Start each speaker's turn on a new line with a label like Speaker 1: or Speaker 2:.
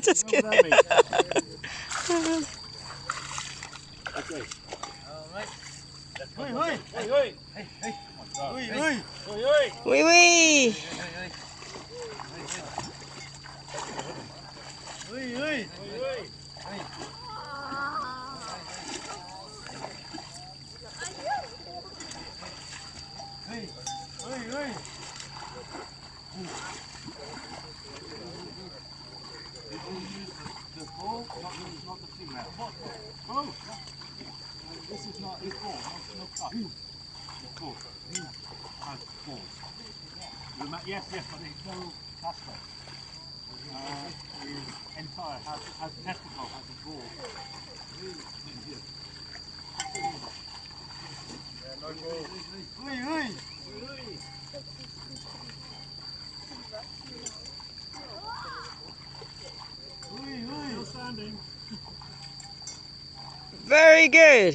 Speaker 1: Just kidding.
Speaker 2: Okay. Oi, oi. Oi, oi. Hey, hey. Oi, oi. Oi, oi.
Speaker 1: Wee wee.
Speaker 2: Oi, oi. Oi, oi. Oi, oi. The ball, not the female. Oh, this is not his ball. No cut. The ball. Has balls. Yes, yes, but there's no cluster. His entire has testicle, has a ball. Yeah, no ball. Oi, oi. Oi, oi. Still standing.
Speaker 1: Very good.